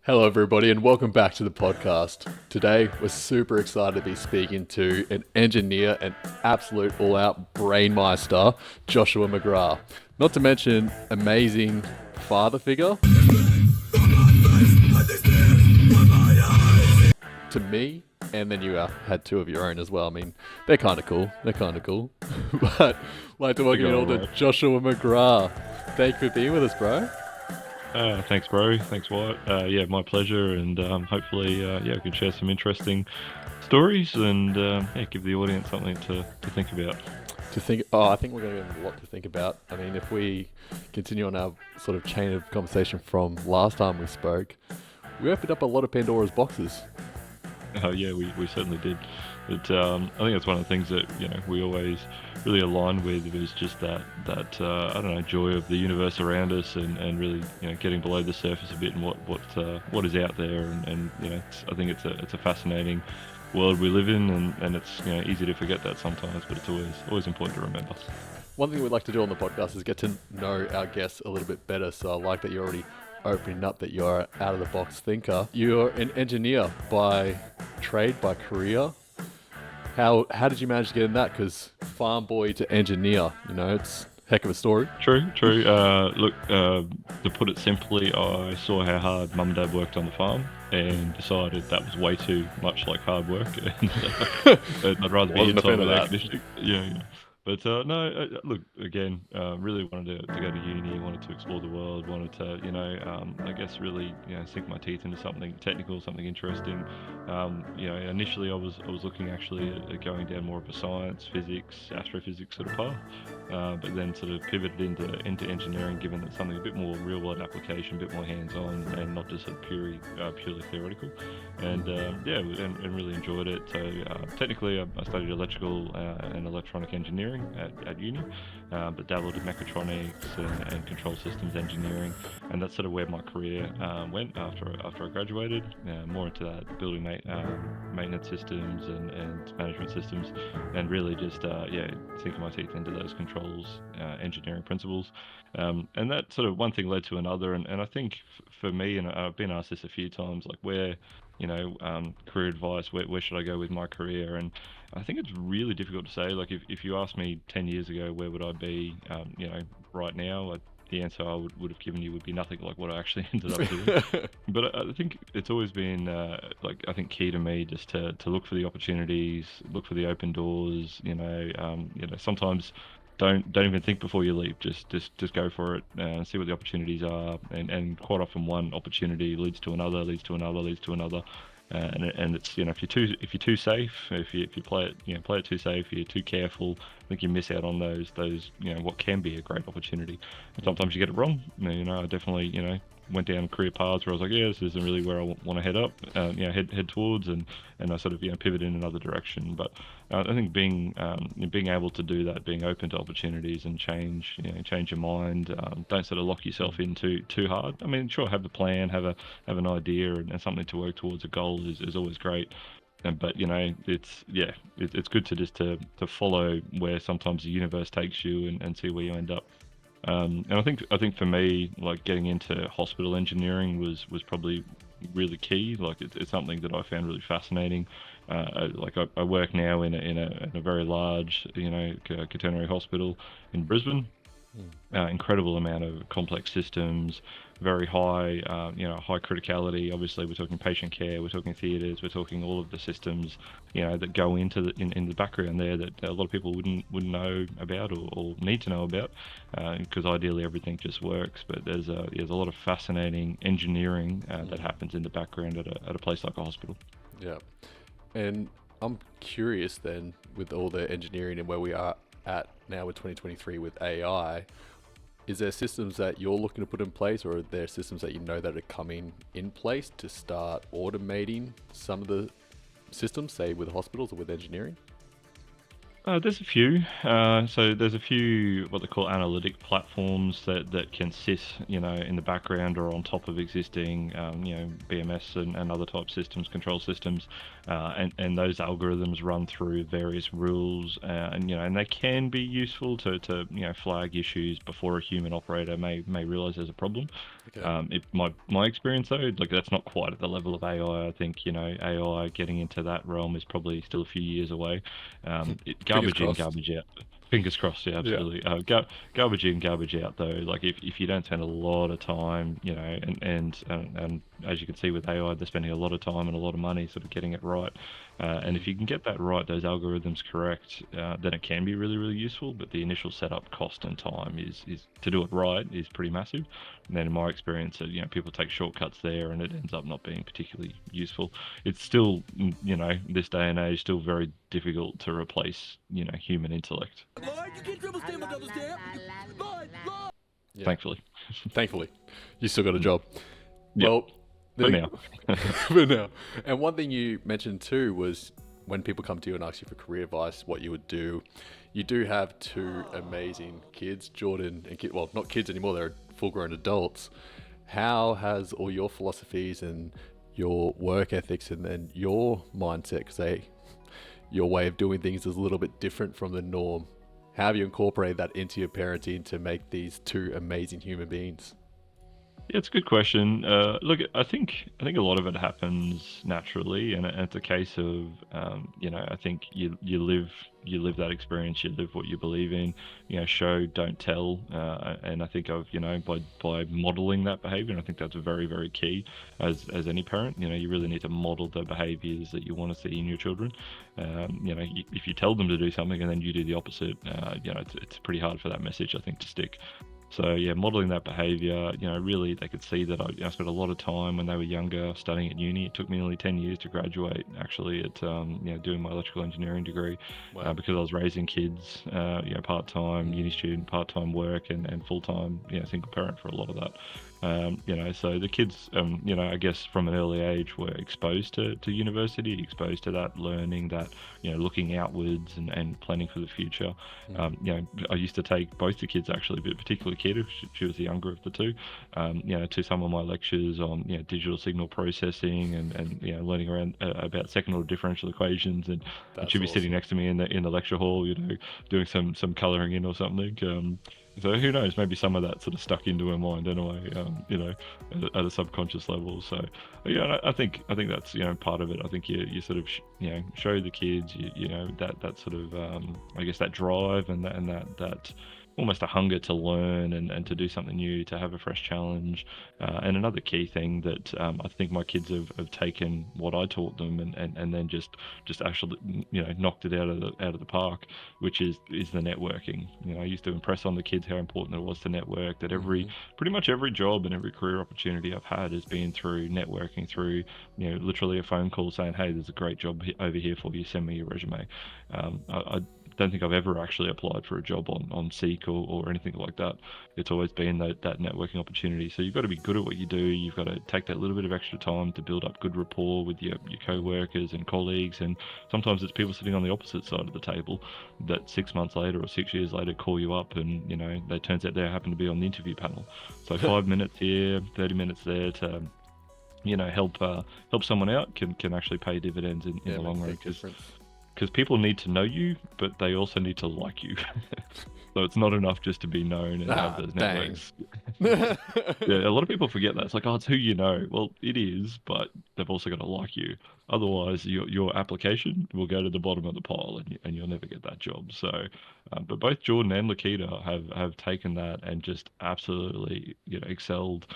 Hello, everybody, and welcome back to the podcast. Today, we're super excited to be speaking to an engineer and absolute all-out brainmeister, Joshua McGrath. Not to mention, amazing father figure to me, and then you had two of your own as well. I mean, they're kind of cool. But I'd like to welcome you all to Joshua McGrath. Thank you for being with us, bro. Thanks, bro. Thanks, Wyatt. Yeah, my pleasure. And hopefully, we can share some interesting stories and give the audience something to think about. I think we're going to have a lot to think about. I mean, if we continue on our sort of chain of conversation from last time we spoke, we opened up a lot of Pandora's boxes. Yeah, we certainly did. But I think that's one of the things that we always really align with is just that joy of the universe around us and really getting below the surface a bit and what is out there and I think it's a fascinating world we live in and it's easy to forget that sometimes, but it's always important to remember. One thing we'd like to do on the podcast is get to know our guests a little bit better. So I like that you're already opening up that you're out of the box thinker. You're an engineer by trade, by career. How did you manage to get in that? Because farm boy to engineer, it's a heck of a story. True. Look, to put it simply, I saw how hard mum and dad worked on the farm and decided that was way too much like hard work, and I'd rather be inside with air conditioning. Yeah. But look, again, really wanted to go to uni, wanted to explore the world, wanted to, I guess really, sink my teeth into something technical, something interesting. Initially I was looking actually at going down more of a science, physics, astrophysics sort of path, but then sort of pivoted into engineering, given that something a bit more real world application, a bit more hands-on, and not just sort of purely theoretical. And and really enjoyed it. So technically, I studied electrical and electronic engineering at uni, but dabbled in mechatronics and control systems engineering, and that's sort of where my career went after I graduated. More into that building maintenance systems and management systems, and really just sinking my teeth into those controls engineering principles. And that sort of one thing led to another, and I think for me, and I've been asked this a few times, like where career advice, where should I go with my career? And I think it's really difficult to say. Like if you asked me 10 years ago, where would I be, right now, the answer I would have given you would be nothing like what I actually ended up doing. But I think it's always been, I think key to me just to look for the opportunities, look for the open doors, sometimes don't even think before you leave. Just go for it and see what the opportunities are. And quite often one opportunity leads to another. And it's if you're too safe, if you play it too safe, you're too careful, I think you miss out on those what can be a great opportunity. And sometimes you get it wrong. I definitely went down career paths where I was like, this isn't really where I want to head up, head towards, and I sort of pivot in another direction. But I think being able to do that, being open to opportunities and change your mind, don't sort of lock yourself in too hard. I mean, sure, have a plan, have an idea, and something to work towards. A goal is always great. But it's good to just to follow where sometimes the universe takes you and see where you end up. And I think for me, like getting into hospital engineering was probably really key. Like it's something that I found really fascinating. I work now in a very large quaternary hospital in Brisbane. Incredible amount of complex systems, very high high criticality. Obviously we're talking patient care, we're talking theatres, we're talking all of the systems that go into in the background there that a lot of people wouldn't know about or need to know about, because ideally everything just works, but there's a lot of fascinating engineering that happens in the background at a place like a hospital. Yeah. And I'm curious then, with all the engineering and where we are at now with 2023 with AI, is there systems that you're looking to put in place, or are there systems that that are coming in place to start automating some of the systems, say with hospitals or with engineering? There's a few. So there's a few what they call analytic platforms that can sit, in the background or on top of existing, BMS and other type systems, control systems, and those algorithms run through various rules, and they can be useful to flag issues before a human operator may realize there's a problem. My experience though, like that's not quite at the level of AI. I think AI getting into that realm is probably still a few years away. Garbage in, crossed. garbage out. Fingers crossed, yeah, Yeah. absolutely. Garbage in, garbage out though. Like if you don't spend a lot of time, and as you can see with AI, they're spending a lot of time and a lot of money sort of getting it right. And if you can get that right, those algorithms correct, then it can be really, really useful. But the initial setup cost and time is to do it right is pretty massive. And then in my experience, people take shortcuts there, and it ends up not being particularly useful. It's still, this day and age, still very difficult to replace, human intellect. Lord, you can't triple stamp double stamp. Lord. Yeah. Thankfully. Thankfully, you still got a job. Yep. Well, For now. for now. And one thing you mentioned too was when people come to you and ask you for career advice, what you would do. You do have two amazing kids, Jordan and Kit. Well, not kids anymore; they're full-grown adults. How has all your philosophies and your work ethics and then your mindset, because your way of doing things is a little bit different from the norm. How have you incorporated that into your parenting to make these two amazing human beings? Yeah, it's a good question. Look, I think a lot of it happens naturally, and it's a case of, I think you live that experience, you live what you believe in. Show, don't tell, and I think by modeling that behavior, and I think that's very, very key as any parent. You really need to model the behaviors that you want to see in your children. If you tell them to do something and then you do the opposite, it's pretty hard for that message, I think, to stick. So yeah, modeling that behavior, really they could see that I spent a lot of time when they were younger studying at uni. It took me nearly 10 years to graduate actually at, doing my electrical engineering degree. Wow. Because I was raising kids, part-time uni student, part-time work and full-time, single parent for a lot of that. So the kids, I guess from an early age were exposed to university, exposed to that learning, that, looking outwards and planning for the future. I used to take both the kids actually, but particularly Kate, she was the younger of the two, to some of my lectures on, digital signal processing and learning around about second order differential equations, and she'd be sitting next to me in the lecture hall, doing some coloring in or something. So who knows? Maybe some of that sort of stuck into her mind anyway, at a subconscious level. So yeah, I think that's part of it. I think you sort of show the kids that sort of I guess that drive and that almost a hunger to learn and to do something new, to have a fresh challenge. And another key thing that I think my kids have taken what I taught them and then just actually knocked it out of the park, which is the networking. I used to impress on the kids how important it was to network. That pretty much every job and every career opportunity I've had has been through networking, through literally a phone call saying, hey, there's a great job over here for you, send me your resume. I don't think I've ever actually applied for a job on Seek or anything like that. It's always been that networking opportunity. So you've got to be good at what you do. You've got to take that little bit of extra time to build up good rapport with your co-workers and colleagues. And sometimes it's people sitting on the opposite side of the table that 6 months later or 6 years later call you up and, they turns out they happen to be on the interview panel. So 5 minutes here, 30 minutes there to help someone out can actually pay dividends in the long run, because people need to know you, but they also need to like you. So it's not enough just to be known and have those networks. Yeah, a lot of people forget that. It's like, it's who you know. Well, it is, but they've also got to like you. Otherwise, your application will go to the bottom of the pile, and you'll never get that job. So, but both Jordan and Lakita have taken that and just absolutely excelled.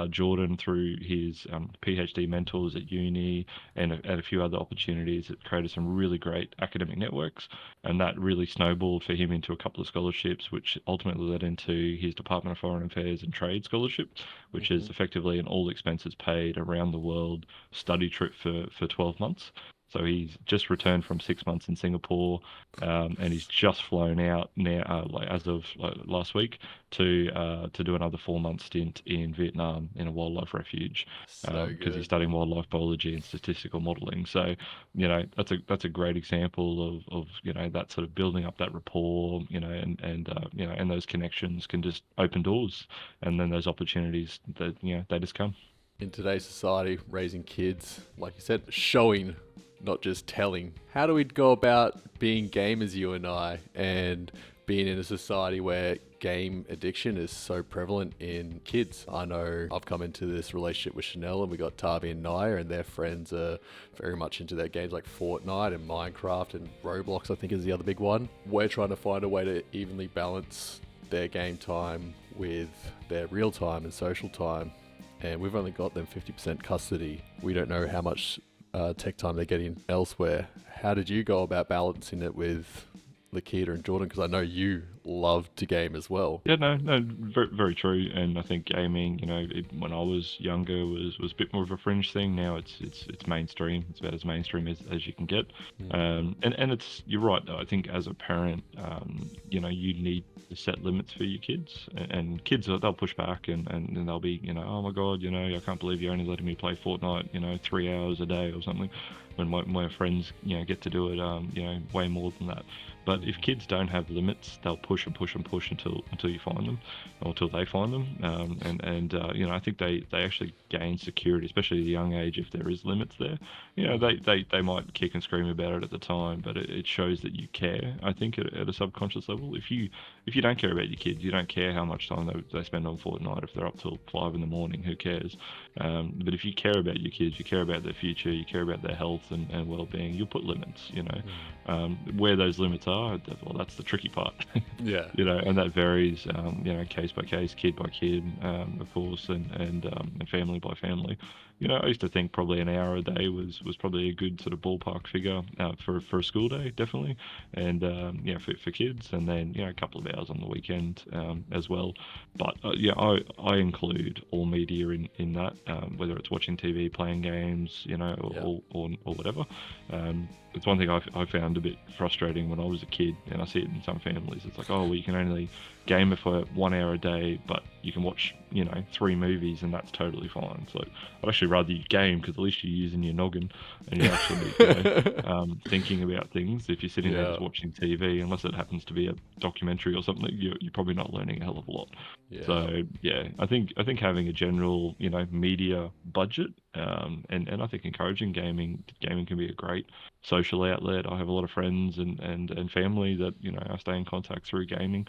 Jordan through his PhD mentors at uni and a few other opportunities, it created some really great academic networks, and that really snowballed for him into a couple of scholarships, which ultimately led into his Department of Foreign Affairs and Trade scholarship, which is effectively an all expenses paid around the world study trip for 12 months. So he's just returned from 6 months in Singapore, and he's just flown out now, as of last week, to do another 4-month stint in Vietnam in a wildlife refuge, because he's studying wildlife biology and statistical modelling. So that's a great example of that sort of building up that rapport, and those connections can just open doors, and then those opportunities that they just come. In today's society, raising kids, like you said, showing, not just telling. How do we go about being gamers, you and I, and being in a society where game addiction is so prevalent in kids. I know I've come into this relationship with Chanel, and we got Tavi and Naya, and their friends are very much into their games like Fortnite and Minecraft, and Roblox I think is the other big one. We're trying to find a way to evenly balance their game time with their real time and social time, and we've only got them 50% custody. We don't know how much tech time they're getting elsewhere. How did you go about balancing it with Lakita and Jordan? Because I know you love to game as well. Yeah, no, very, very true. And I think gaming, when I was younger, was a bit more of a fringe thing. Now it's mainstream. It's about as mainstream as you can get. And you're right though. I think as a parent, you need to set limits for your kids. And kids, they'll push back and they'll be, oh my god, I can't believe you're only letting me play Fortnite, 3 hours a day or something. When my friends, get to do it, way more than that. But if kids don't have limits, they'll push and push and push until you find them, or until they find them. I think they actually gain security, especially at a young age, if there is limits there. They might kick and scream about it at the time, but it shows that you care. I think at a subconscious level, if you don't care about your kids, you don't care how much time they spend on Fortnite. If they're up till 5 in the morning, who cares? But if you care about your kids, you care about their future, you care about their health and well-being, you'll put limits. Where those limits are, well, that's the tricky part. Yeah. And that varies, case by case, kid by kid, of course, and family by family. I used to think probably an hour a day was probably a good sort of ballpark figure for a school day, definitely, and for kids, and then a couple of hours on the weekend as well. But I include all media in that, whether it's watching TV, playing games, or whatever. It's one thing I found a bit frustrating when I was a kid, and I see it in some families. It's like, oh, well, you can only game it for 1 hour a day, but you can watch 3 movies, and that's totally fine. So I'd actually rather you game, because at least you're using your noggin and you're actually thinking about things. If you're sitting there just watching TV, unless it happens to be a documentary or something, you're probably not learning a hell of a lot. So I think having a general media budget, and I think encouraging gaming can be a great social outlet. I have a lot of friends and family that I stay in contact through gaming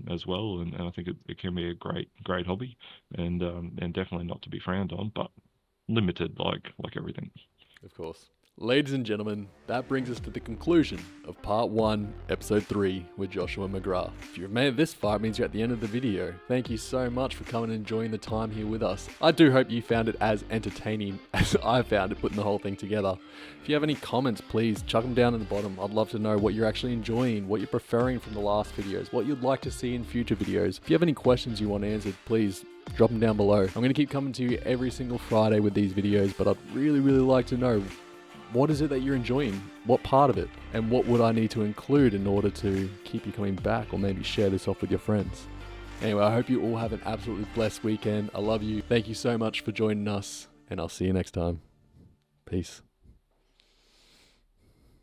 as well, and I think it can be a great hobby, and definitely not to be frowned on, but limited like everything. Of course. Ladies and gentlemen, that brings us to the conclusion of Part 1, Episode 3 with Joshua McGrath. If you've made it this far, it means you're at the end of the video. Thank you so much for coming and enjoying the time here with us. I do hope you found it as entertaining as I found it putting the whole thing together. If you have any comments, please chuck them down at the bottom. I'd love to know what you're actually enjoying, what you're preferring from the last videos, what you'd like to see in future videos. If you have any questions you want answered, please drop them down below. I'm going to keep coming to you every single Friday with these videos, but I'd really like to know, what is it that you're enjoying? What part of it? And what would I need to include in order to keep you coming back, or maybe share this off with your friends? Anyway, I hope you all have an absolutely blessed weekend. I love you. Thank you so much for joining us, and I'll see you next time. Peace.